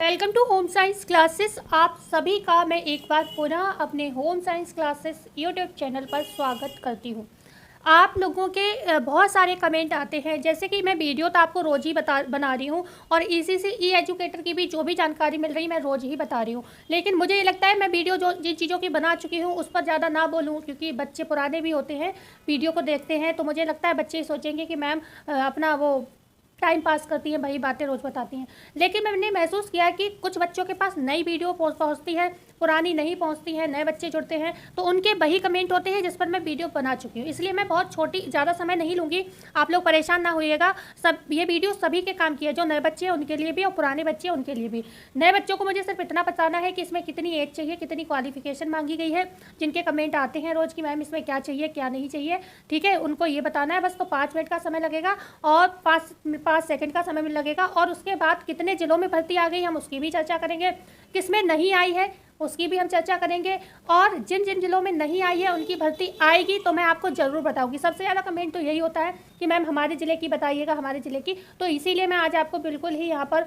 Welcome to home science classes. आप सभी का मैं एक बार पुनः अपने home science classes YouTube channel पर स्वागत करती हूँ। आप लोगों के बहुत सारे कमेंट आते हैं, जैसे कि मैं वीडियो तो आपको रोज़ ही बना रही हूँ और इसी से ई एजुकेटर की भी जो भी जानकारी मिल रही मैं रोज़ ही बता रही हूँ। लेकिन मुझे ये लगता है मैं वीडियो जो जिन चीज़ों की बना चुकी हूँ उस पर ज़्यादा ना बोलूँ, क्योंकि बच्चे पुराने भी होते हैं, वीडियो को देखते हैं, तो मुझे लगता है बच्चे सोचेंगे कि मैम अपना वो टाइम पास करती हैं, वही बातें रोज़ बताती हैं। लेकिन मैंने महसूस किया कि कुछ बच्चों के पास नई वीडियो पहुंचती है, पुरानी नहीं पहुंचती है, नए बच्चे जुड़ते हैं, तो उनके वही कमेंट होते हैं जिस पर मैं वीडियो बना चुकी हूँ। इसलिए मैं बहुत छोटी ज़्यादा समय नहीं लूँगी, आप लोग परेशान ना होइएगा। सब ये वीडियो सभी के काम की है, जो नए बच्चे हैं उनके लिए भी और पुराने बच्चे हैं उनके लिए भी। नए बच्चों को मुझे सिर्फ इतना बताना है कि इसमें कितनी एज चाहिए, कितनी क्वालिफिकेशन मांगी गई है। जिनके कमेंट आते हैं रोज़ की मैम इसमें क्या चाहिए क्या नहीं चाहिए, ठीक है, उनको ये बताना है बस। तो 5 मिनट का समय लगेगा और 5 सेकंड का समय लगेगा। और उसके बाद कितने ज़िलों में भर्ती आ गई हम उसकी भी चर्चा करेंगे, किसमें नहीं आई है उसकी भी हम चर्चा करेंगे, और जिन जिन जिलों में नहीं आई है उनकी भर्ती आएगी तो मैं आपको ज़रूर बताऊंगी। सबसे ज़्यादा कमेंट तो यही होता है कि मैम हमारे ज़िले की बताइएगा, हमारे ज़िले की। तो इसीलिए मैं आज आपको बिल्कुल ही यहाँ पर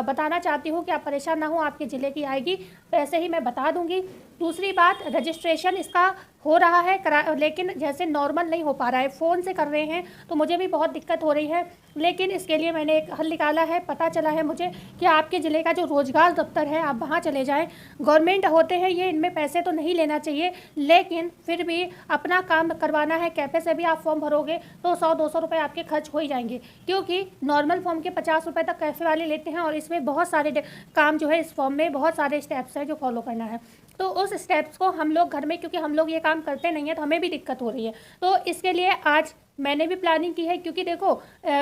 बताना चाहती हूँ कि आप परेशान ना हो, आपके ज़िले की आएगी, वैसे ही मैं बता दूँगी। दूसरी बात, रजिस्ट्रेशन इसका हो रहा है लेकिन जैसे नॉर्मल नहीं हो पा रहा है, फ़ोन से कर रहे हैं तो मुझे भी बहुत दिक्कत हो रही है। लेकिन इसके लिए मैंने एक हल निकाला है। पता चला है मुझे कि आपके ज़िले का जो रोज़गार दफ्तर है आप वहाँ चले जाएं। गवर्नमेंट होते हैं ये, इनमें पैसे तो नहीं लेना चाहिए, लेकिन फिर भी अपना काम करवाना है। कैफ़े से भी आप फॉर्म भरोगे तो 100-200 रुपये आपके खर्च हो ही जाएंगे, क्योंकि नॉर्मल फॉर्म के 50 रुपये तक कैफ़े वाले लेते हैं। और इसमें बहुत सारे काम जो है, इस फॉर्म में बहुत सारे स्टेप्स हैं जो फॉलो करना है। तो उस स्टेप्स को हम लोग घर में, क्योंकि हम लोग ये काम करते नहीं है तो हमें भी दिक्कत हो रही है, तो इसके लिए आज मैंने भी प्लानिंग की है। क्योंकि देखो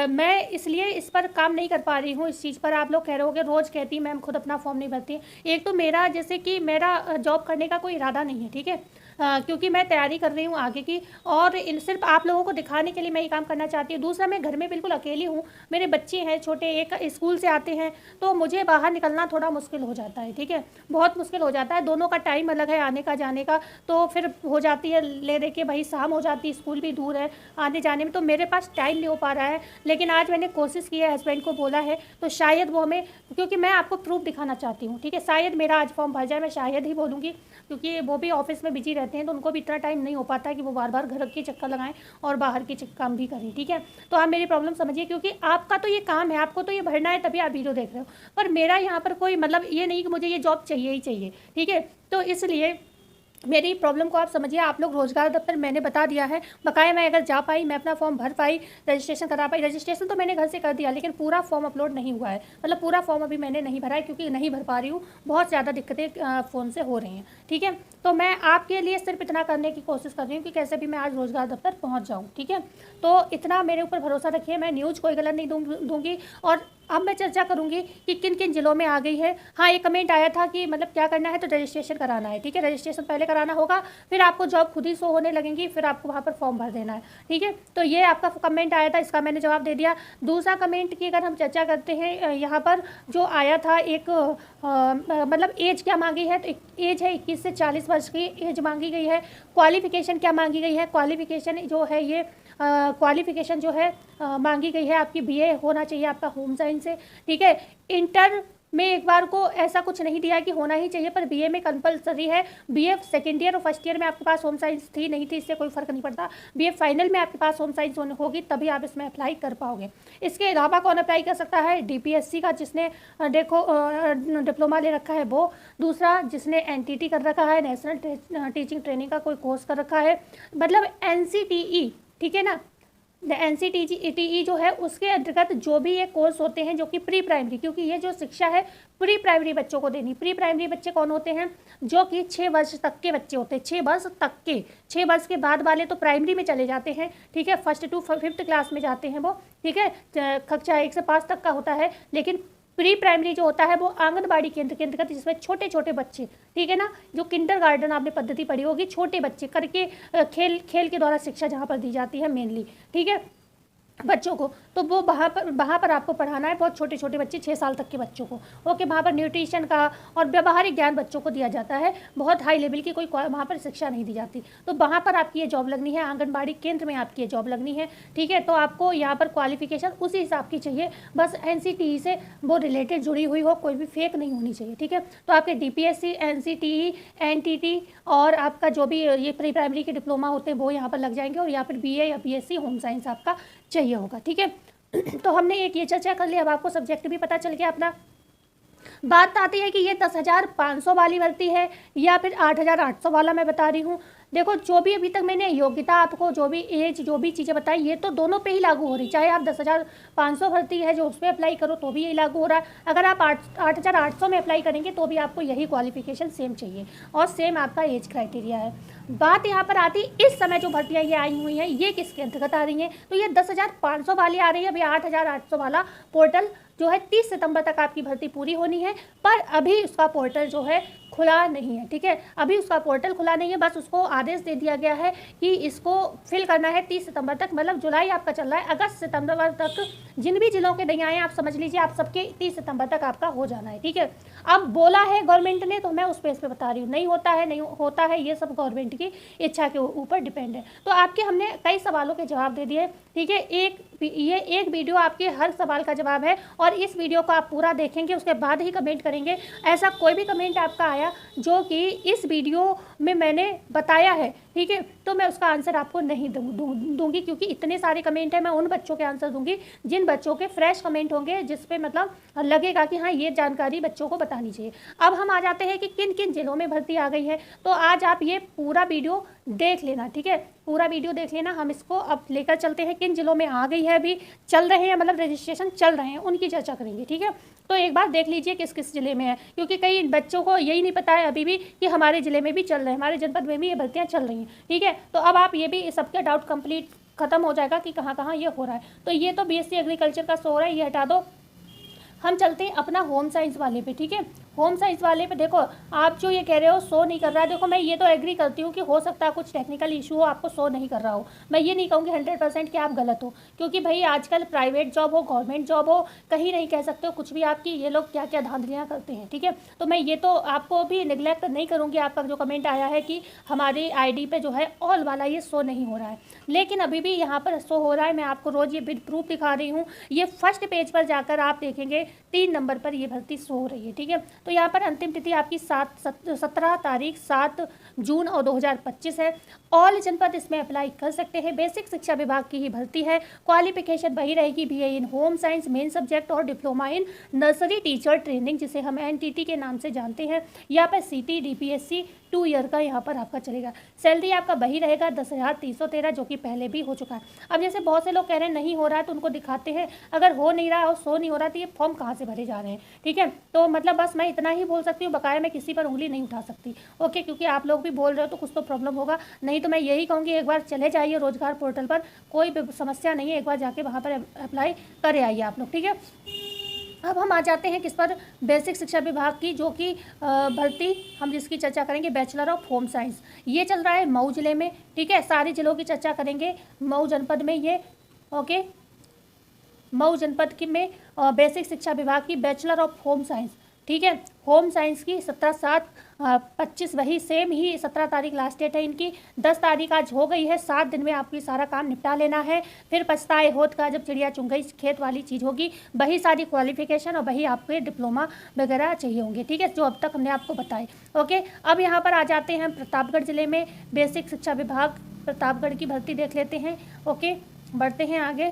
मैं इसलिए इस पर काम नहीं कर पा रही हूँ, इस चीज़ पर आप लोग कह रहे होगे रोज़ कहती मैम खुद अपना फॉर्म नहीं भरती। एक तो मेरा जैसे कि मेरा जॉब करने का कोई इरादा नहीं है, ठीक है, क्योंकि मैं तैयारी कर रही हूँ आगे की, और इन सिर्फ आप लोगों को दिखाने के लिए मैं ये काम करना चाहती हूँ। दूसरा, मैं घर में बिल्कुल अकेली हूँ, मेरे बच्चे हैं छोटे, एक स्कूल से आते हैं, तो मुझे बाहर निकलना थोड़ा मुश्किल हो जाता है, ठीक है, बहुत मुश्किल हो जाता है। दोनों का टाइम अलग है, आने का जाने का, तो फिर हो जाती है ले दे के भाई शाम हो जाती है, स्कूल भी दूर है, आने जाने में तो मेरे पास टाइम नहीं हो पा रहा है। लेकिन आज मैंने कोशिश की है, हस्बैंड को बोला है, तो शायद वो हमें, क्योंकि मैं आपको प्रूफ दिखाना चाहती हूँ, ठीक है, शायद मेरा आज फॉर्म भर जाए, मैं शायद ही बोलूँगी, क्योंकि वो भी ऑफिस में बिजी रहते हैं तो उनको भी इतना टाइम नहीं हो पाता है कि वो बार बार घर के चक्कर लगाएं और बाहर के काम भी करें, ठीक है। तो आप मेरी प्रॉब्लम समझिए, क्योंकि आपका तो ये काम है, आपको तो ये भरना है, तभी आप वीडियो देख रहे हो, पर मेरा यहाँ पर कोई मतलब ये नहीं कि मुझे ये जॉब चाहिए ही चाहिए, ठीक है। तो इसलिए मेरी प्रॉब्लम को आप समझिए। आप लोग रोज़गार दफ्तर मैंने बता दिया है, बकाया मैं अगर जा पाई, मैं अपना फॉर्म भर पाई, रजिस्ट्रेशन करा पाई। रजिस्ट्रेशन तो मैंने घर से कर दिया, लेकिन पूरा फॉर्म अपलोड नहीं हुआ है, मतलब पूरा फॉर्म अभी मैंने नहीं भरा है, क्योंकि नहीं भर पा रही हूँ, बहुत ज़्यादा दिक्कतें फ़ोन से हो रही हैं, ठीक है। तो मैं आपके लिए सिर्फ इतना करने की कोशिश कर रही हूँ कि कैसे भी मैं आज रोज़गार दफ्तर पहुँच जाऊँ, ठीक है। तो इतना मेरे ऊपर भरोसा रखिए, मैं न्यूज़ कोई गलत नहीं दूँगी। और अब मैं चर्चा करूंगी कि किन किन जिलों में आ गई है। हाँ, एक कमेंट आया था कि मतलब क्या करना है, तो रजिस्ट्रेशन कराना है, ठीक है, रजिस्ट्रेशन पहले कराना होगा, फिर आपको जॉब खुद ही शो होने लगेंगी, फिर आपको वहाँ पर फॉर्म भर देना है, ठीक है। तो ये आपका कमेंट आया था, इसका मैंने जवाब दे दिया। दूसरा कमेंट की अगर हम चर्चा करते हैं, यहाँ पर जो आया था एक मतलब एज क्या मांगी है, तो एज है 21 से 40 वर्ष की एज मांगी गई है। क्वालिफिकेशन क्या मांगी गई है, क्वालिफिकेशन जो है ये क्वालिफिकेशन जो है मांगी गई है, आपकी बीए होना चाहिए आपका होम साइंस से, ठीक है। इंटर में एक बार को ऐसा कुछ नहीं दिया कि होना ही चाहिए, पर बीए में कंपलसरी है। बीए सेकेंड ईयर और फर्स्ट ईयर में आपके पास होम साइंस थी नहीं थी इससे कोई फ़र्क नहीं पड़ता, बीए फाइनल में आपके पास होम साइंस होगी तभी आप इसमें अप्लाई कर पाओगे। इसके अलावा कौन अप्लाई कर सकता है, डीपीएससी का जिसने देखो डिप्लोमा ले रखा है वो। दूसरा, जिसने एनटीटी कर रखा है, नेशनल टीचिंग ट्रेनिंग का कोई कोर्स कर रखा है, मतलब एनसीटीई, ठीक है ना, एनसीटीई जो है उसके अंतर्गत जो भी ये कोर्स होते हैं जो कि प्री प्राइमरी, क्योंकि ये जो शिक्षा है प्री प्राइमरी बच्चों को देनी। प्री प्राइमरी बच्चे कौन होते हैं, जो कि 6 वर्ष तक के बच्चे होते हैं, 6 वर्ष तक के, 6 वर्ष के बाद वाले तो प्राइमरी में चले जाते हैं, ठीक है, 1st to 5th क्लास में जाते हैं वो, ठीक है, कक्षा 1 से 5 तक का होता है। लेकिन प्री प्राइमरी जो होता है वो आंगनबाड़ी केंद्र के अंतर्गत, जिसमें छोटे छोटे बच्चे, ठीक है ना, जो किंडर गार्डन आपने पद्धति पढ़ी होगी, छोटे बच्चे करके खेल के द्वारा शिक्षा जहाँ पर दी जाती है मेनली, ठीक है। बच्चों को, तो वो वहाँ पर आपको पढ़ाना है, बहुत छोटे छोटे बच्चे 6 साल तक के बच्चों को। ओके, वहाँ पर न्यूट्रिशन का और व्यावहारिक ज्ञान बच्चों को दिया जाता है, बहुत हाई लेवल की कोई वहाँ पर शिक्षा नहीं दी जाती। तो वहाँ पर आपकी ये जॉब लगनी है, आंगनबाड़ी केंद्र में आपकी ये जॉब लगनी है, ठीक है। तो आपको यहाँ पर क्वालिफिकेशन उसी हिसाब की चाहिए, बस NCTE से वो रिलेटेड जुड़ी हुई हो, कोई भी फेक नहीं होनी चाहिए, ठीक है। तो आपके DPSC, NCTE, NTT और आपका जो भी ये प्री प्राइमरी के डिप्लोमा होते हैं वो यहाँ पर लग जाएंगे, और यहाँ पर BA या BSc होम साइंस आपका चाहिए होगा, ठीक है। तो हमने एक ये चर्चा कर लिया, अब आपको सब्जेक्ट भी पता चल गया अपना। बात आती है कि ये 10,500 वाली भर्ती है या फिर 8,800 वाला मैं बता रही हूँ। देखो, जो भी अभी तक मैंने योग्यता आपको, जो भी एज, जो भी चीज़ें बताई, ये तो दोनों पे ही लागू हो रही। चाहे आप 10,500 भर्ती है जो उस पर अप्लाई करो तो भी यही लागू हो रहा है, अगर आप 8,800 में अप्लाई करेंगे तो भी आपको यही क्वालिफिकेशन सेम चाहिए और सेम आपका एज क्राइटेरिया है। बात यहाँ पर आती, इस समय जो भर्तियाँ ये आई हुई हैं ये किसके अंतर्गत आ रही हैं, तो ये 10,500 वाली आ रही है। अभी 8,800 वाला पोर्टल जो है 30 सितंबर तक आपकी भर्ती पूरी होनी है, पर अभी उसका पोर्टल जो है खुला नहीं है, ठीक है। अभी उसका पोर्टल खुला नहीं है, बस उसको आदेश दे दिया गया है कि इसको फिल करना है 30 सितंबर तक, मतलब जुलाई आपका चल रहा है, अगस्त सितंबर तक जिन भी जिलों के नहीं आए आप समझ लीजिए आप सबके 30 सितंबर तक आपका हो जाना है, ठीक है। अब बोला है गवर्नमेंट ने तो मैं उस बेस पे बता रही हूँ, नहीं होता है नहीं होता है, ये सब गवर्नमेंट की इच्छा के ऊपर डिपेंड है। तो आपके हमने कई सवालों के जवाब दे दिए, ठीक है। ये एक वीडियो आपके हर सवाल का जवाब है, और इस वीडियो को आप पूरा देखेंगे उसके बाद ही कमेंट करेंगे। ऐसा कोई भी कमेंट आपका आया जो कि इस वीडियो में मैंने बताया है, ठीक है, तो मैं उसका आंसर आपको नहीं दूंगी, क्योंकि इतने सारे कमेंट हैं, मैं उन बच्चों के आंसर दूंगी जिन बच्चों के फ्रेश कमेंट होंगे, जिस पे मतलब लगेगा कि हाँ ये जानकारी बच्चों को बतानी चाहिए। अब हम आ जाते हैं कि किन किन जिलों में भर्ती आ गई है, तो आज आप ये पूरा वीडियो देख लेना, ठीक है, पूरा वीडियो देख लेना। हम इसको अब लेकर चलते हैं किन जिलों में आ गई है, अभी चल रहे हैं, मतलब रजिस्ट्रेशन चल रहे हैं, उनकी चर्चा करेंगे, ठीक है। तो एक बार देख लीजिए किस किस ज़िले में है, क्योंकि कई बच्चों को यही नहीं पता है अभी भी कि हमारे ज़िले में भी चल रहे हैं, हमारे जनपद में भी ये भर्तियाँ चल रही हैं, ठीक है। तो अब आप ये भी सबका डाउट कंप्लीट खत्म हो जाएगा कि कहाँ कहाँ ये हो रहा है। तो ये तो BSc एग्रीकल्चर का शो हो रहा है, ये हटा दो। हम चलते हैं अपना होम साइंस वाले पे, ठीक है। होम साइंस वाले पे देखो, आप जो ये कह रहे हो शो नहीं कर रहा है, देखो मैं ये तो एग्री करती हूँ कि हो सकता है कुछ टेक्निकल इशू हो, आपको शो नहीं कर रहा हो। मैं ये नहीं कहूँगी 100% कि आप गलत हो, क्योंकि भाई आजकल प्राइवेट जॉब हो, गवर्नमेंट जॉब हो, कहीं नहीं कह सकते हो कुछ भी आपकी, ये लोग क्या क्या धांधलियाँ करते हैं, ठीक है। तो मैं ये तो आपको भी निगलेक्ट नहीं करूँगी, आपका जो कमेंट आया है कि हमारी ID पे जो है ऑल वाला ये शो नहीं हो रहा है, लेकिन अभी भी यहाँ पर शो हो रहा है। मैं आपको रोज़ ये विद प्रूफ दिखा रही हूँ, ये फर्स्ट पेज पर जाकर आप देखेंगे 3 नंबर पर ये भर्ती शो हो रही है, ठीक है। तो यहाँ पर अंतिम तिथि आपकी 17 तारीख 7 जून और 2025 है। ऑल जनपद इसमें अप्लाई कर सकते हैं, बेसिक शिक्षा विभाग की ही भर्ती है। क्वालिफिकेशन वही रहेगी, BA इन होम साइंस मेन सब्जेक्ट और diploma in nursery teacher training, जिसे हम NTT के नाम से जानते हैं। यहाँ पर CT DPSC 2 ईयर का यहाँ पर आपका चलेगा। सैलरी आपका वही रहेगा 10,313, जो कि पहले भी हो चुका है। अब जैसे बहुत से लोग कह रहे हैं नहीं हो रहा है, तो उनको दिखाते हैं, अगर हो नहीं रहा है और शो नहीं हो रहा तो ये फॉर्म कहाँ से भरे जा रहे हैं, ठीक है। तो मतलब बस मैं इतना ही बोल सकती हूँ, बकाया मैं किसी पर उंगली नहीं उठा सकती, ओके, क्योंकि आप लोग भी बोल रहे हो तो कुछ तो प्रॉब्लम होगा। नहीं तो मैं यही कहूँगी एक बार चले जाइए रोजगार पोर्टल पर, कोई समस्या नहीं है, एक बार जाके वहाँ पर अप्लाई करे आइए आप लोग, ठीक है। अब हम आ जाते हैं किस पर, बेसिक शिक्षा विभाग की, जो कि भर्ती हम जिसकी चर्चा करेंगे बैचलर ऑफ होम साइंस, ये चल रहा है मऊ जिले में, ठीक है। सारे जिलों की चर्चा करेंगे, मऊ जनपद में ये, ओके, मऊ जनपद की में बेसिक शिक्षा विभाग की बैचलर ऑफ होम साइंस, ठीक है। होम साइंस की 17/7/25 वही सेम ही 17 तारीख लास्ट डेट है इनकी, 10 तारीख आज हो गई है, 7 दिन में आपकी सारा काम निपटा लेना है। फिर पछताए होत का जब चिड़िया चुंग गई खेत वाली चीज़ होगी, वही सारी क्वालिफिकेशन और वही आपके डिप्लोमा वगैरह चाहिए होंगे, ठीक है, जो अब तक हमने आपको बताए, ओके। अब यहाँ पर आ जाते हैं प्रतापगढ़ जिले में बेसिक शिक्षा विभाग, प्रतापगढ़ की भर्ती देख लेते हैं, ओके। बढ़ते हैं आगे।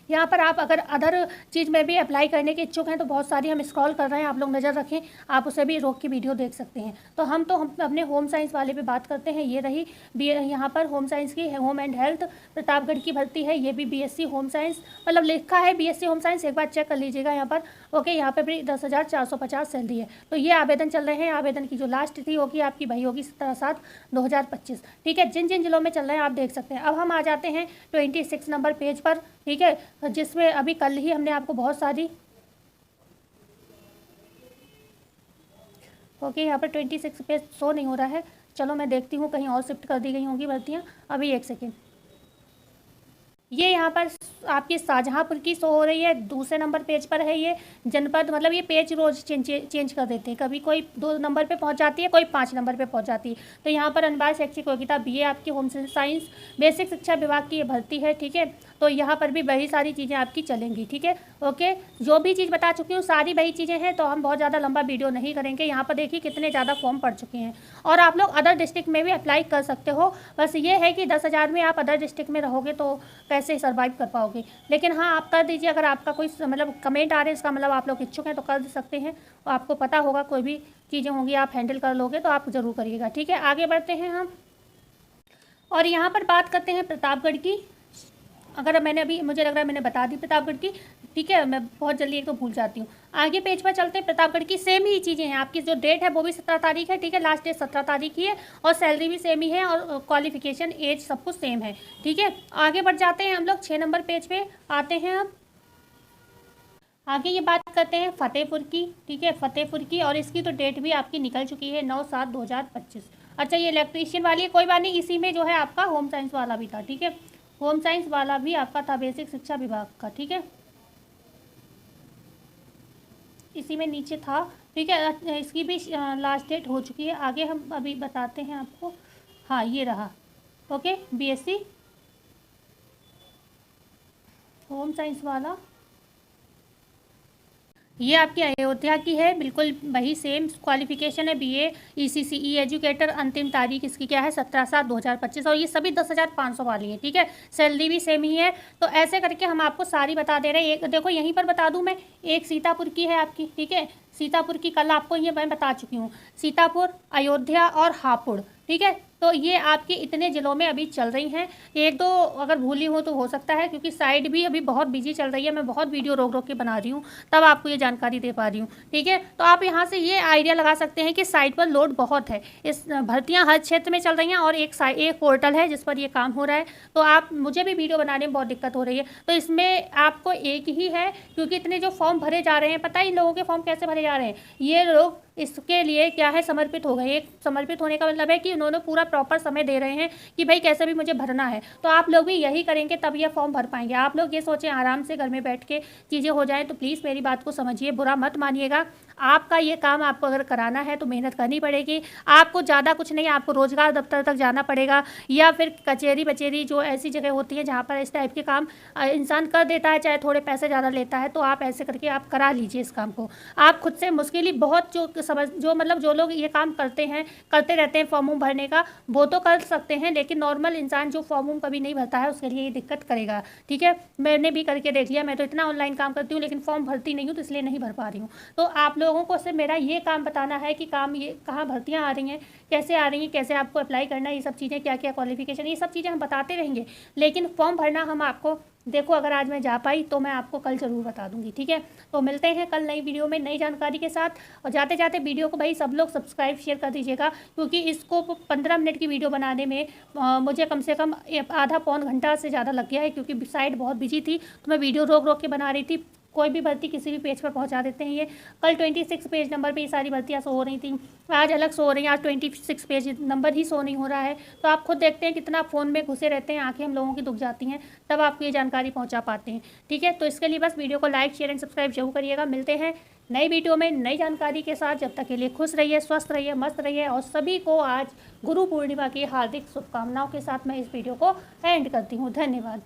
यहाँ पर आप अगर अदर चीज़ में भी अप्लाई करने के इच्छुक हैं तो बहुत सारी हम स्क्रॉल कर रहे हैं, आप लोग नज़र रखें, आप उसे भी रोक के वीडियो देख सकते हैं। तो हम अपने होम साइंस वाले पे बात करते हैं, ये रही यहाँ पर होम साइंस की होम एंड हेल्थ प्रतापगढ़ की भर्ती है, ये भी BSc होम साइंस, मतलब लिखा है BSc होम साइंस, एक बार चेक कर लीजिएगा यहाँ पर, ओके। यहाँ पर भी 10,450 सैलरी है। तो ये आवेदन चल रहे हैं, आवेदन की जो लास्ट तिथि होगी आपकी वही होगी 17/7/2025, ठीक है। जिन जिन जिलों में चल रहे हैं आप देख सकते हैं। अब हम आ जाते हैं 26 नंबर पेज पर, ठीक है, जिसमें अभी कल ही हमने आपको बहुत सारी, ओके, यहाँ पर 26 पेज शो नहीं हो रहा है, चलो मैं देखती हूँ कहीं और शिफ्ट कर दी गई होंगी भर्तियाँ, अभी एक सेकेंड। ये यहाँ पर आपकी शाहजहाँपुर की शो हो रही है, दूसरे नंबर पेज पर है ये जनपद। मतलब ये पेज रोज़ चेंज कर देते हैं, कभी कोई 2 नंबर पे पहुँच जाती है, कोई 5 नंबर पे पहुँच जाती है। तो यहाँ पर अनिवार्य शैक्षिक योग्यता BA आपकी होम साइंस बेसिक शिक्षा विभाग की ये भर्ती है, ठीक है। तो यहाँ पर भी वही सारी चीज़ें आपकी चलेंगी, ठीक है। ओके, जो भी चीज़ बता चुकी हूँ सारी वही चीज़ें हैं, तो हम बहुत ज़्यादा लंबा वीडियो नहीं करेंगे। यहाँ पर देखिए कितने ज़्यादा फॉर्म पड़ चुके हैं, और आप लोग अदर डिस्ट्रिक्ट में भी अप्लाई कर सकते हो। बस ये है कि 10,000 में आप अदर डिस्ट्रिक्ट में रहोगे तो कैसे सर्वाइव कर पाओगे। लेकिन हाँ, आप कर दीजिए, अगर आपका कोई मतलब कमेंट आ रहे हैं इसका मतलब आप लोग इच्छुक हैं तो कर सकते हैं, और आपको पता होगा कोई भी चीज़ें होंगी आप हैंडल कर लोगे तो आप ज़रूर करिएगा, ठीक है। आगे बढ़ते हैं हम, और यहाँ पर बात करते हैं प्रतापगढ़ की। अगर मैंने अभी, मुझे लग रहा है मैंने बता दी प्रतापगढ़ की, ठीक है। मैं बहुत जल्दी एक तो भूल जाती हूँ। आगे पेज पर चलते हैं। प्रतापगढ़ की सेम ही चीज़ें हैं, आपकी जो डेट है वो भी 17 तारीख है, ठीक है। लास्ट डेट 17 तारीख ही है, और सैलरी भी सेम ही है, और क्वालिफिकेशन एज सब कुछ सेम है, ठीक है। आगे बढ़ जाते हैं हम लोग, 6 नंबर पेज पे आते हैं अब। आगे ये बात करते हैं फतेहपुर की, ठीक है, फतेहपुर की, और इसकी तो डेट भी आपकी निकल चुकी है 9/7/2025। अच्छा, ये इलेक्ट्रीशियन वाली है, कोई बात नहीं, इसी में जो है आपका होम साइंस वाला भी था, ठीक है। होम साइंस वाला भी आपका था बेसिक शिक्षा विभाग का, ठीक है, इसी में नीचे था, ठीक है। इसकी भी लास्ट डेट हो चुकी है। आगे हम अभी बताते हैं आपको। हाँ, ये रहा, ओके, BSc होम साइंस वाला, ये आपकी अयोध्या की है, बिल्कुल वही सेम क्वालिफिकेशन है, BA ECCE एजुकेटर। अंतिम तारीख इसकी क्या है, 17/7/2025, और ये सभी 10,500 वाली है, ठीक है। सैलरी भी सेम ही है। तो ऐसे करके हम आपको सारी बता दे रहे हैं। एक देखो यहीं पर बता दूं मैं, एक सीतापुर की है आपकी, ठीक है। सीतापुर की कल आपको ये मैं बता चुकी हूँ, सीतापुर, अयोध्या और हापुड़, ठीक है। तो ये आपके इतने ज़िलों में अभी चल रही हैं। एक दो अगर भूली हो तो हो सकता है, क्योंकि साइट भी अभी बहुत बिजी चल रही है, मैं बहुत वीडियो रोक रोक के बना रही हूँ, तब आपको ये जानकारी दे पा रही हूँ, ठीक है। तो आप यहाँ से ये आइडिया लगा सकते हैं कि साइट पर लोड बहुत है, इस भर्तियाँ हर क्षेत्र में चल रही हैं, और एक पोर्टल है जिस पर ये काम हो रहा है। तो आप, मुझे भी वीडियो बनाने में बहुत दिक्कत हो रही है, तो इसमें आपको एक ही है, क्योंकि इतने जो फॉर्म भरे जा रहे हैं, पता है इन लोगों के फॉर्म कैसे भरे जा रहे हैं, ये लोग इसके लिए क्या है, समर्पित हो गए। एक समर्पित होने का मतलब है कि उन्होंने पूरा प्रॉपर समय दे रहे हैं कि भाई कैसे भी मुझे भरना है। तो आप लोग भी यही करेंगे तब ये फॉर्म भर पाएंगे। आप लोग ये सोचें आराम से घर में बैठ के चीज़ें हो जाएं, तो प्लीज़ मेरी बात को समझिए, बुरा मत मानिएगा। आपका ये काम आपको अगर कराना है तो मेहनत करनी पड़ेगी। आपको ज़्यादा कुछ नहीं, आपको रोजगार दफ्तर तक जाना पड़ेगा, या फिर कचेरी बचेरी जो ऐसी जगह होती है जहाँ पर इस टाइप के काम इंसान कर देता है, चाहे थोड़े पैसे ज़्यादा लेता है, तो आप ऐसे करके आप करा लीजिए इस काम को। आप खुद से मुश्किल ही बहुत जो लोग ये काम करते हैं, करते रहते हैं फॉर्म भरने का, वो तो कर सकते हैं, लेकिन नॉर्मल इंसान जो फॉर्म कभी नहीं भरता है उसके लिए ये दिक्कत करेगा, ठीक है। मैंने भी करके देख लिया, मैं तो इतना ऑनलाइन काम करती हूँ लेकिन फॉर्म भरती नहीं हूँ, तो इसलिए नहीं भर पा रही हूँ। तो आप लोगों को सिर्फ मेरा ये काम बताना है कि काम ये कहाँ भर्तियाँ आ रही हैं, कैसे आ रही हैं, कैसे आपको अप्लाई करना है, ये सब चीज़ें, क्या क्या क्वालिफिकेशन, ये सब चीज़ें हम बताते रहेंगे। लेकिन फॉर्म भरना हम आपको, देखो अगर आज मैं जा पाई तो मैं आपको कल ज़रूर बता दूंगी, ठीक है। तो मिलते हैं कल नई वीडियो में नई जानकारी के साथ। और जाते जाते वीडियो को भाई सब लोग सब्सक्राइब शेयर कर दीजिएगा, क्योंकि इसको 15 मिनट की वीडियो बनाने में मुझे कम से कम आधा पौन घंटा से ज़्यादा लग गया है, क्योंकि साइट बहुत बिजी थी, तो मैं वीडियो रोक रोक के बना रही थी। कोई भी भर्ती किसी भी पेज पर पहुंचा देते हैं। ये कल 26 पेज नंबर पे ये सारी भर्तियाँ शो हो रही थी, आज अलग शो हो रही हैं, आज 26 पेज नंबर ही शो नहीं हो रहा है। तो आप खुद देखते हैं कितना फ़ोन में घुसे रहते हैं, आंखें हम लोगों की दुख जाती हैं, तब आपको ये जानकारी पहुंचा पाते हैं, ठीक है। तो इसके लिए बस वीडियो को लाइक शेयर एंड सब्सक्राइब जरूर करिएगा। मिलते हैं नई वीडियो में नई जानकारी के साथ, जब तक के लिए खुश रहिए, स्वस्थ रहिए, मस्त रहिए, और सभी को आज गुरु पूर्णिमा की हार्दिक शुभकामनाओं के साथ मैं इस वीडियो को एंड करती हूँ। धन्यवाद।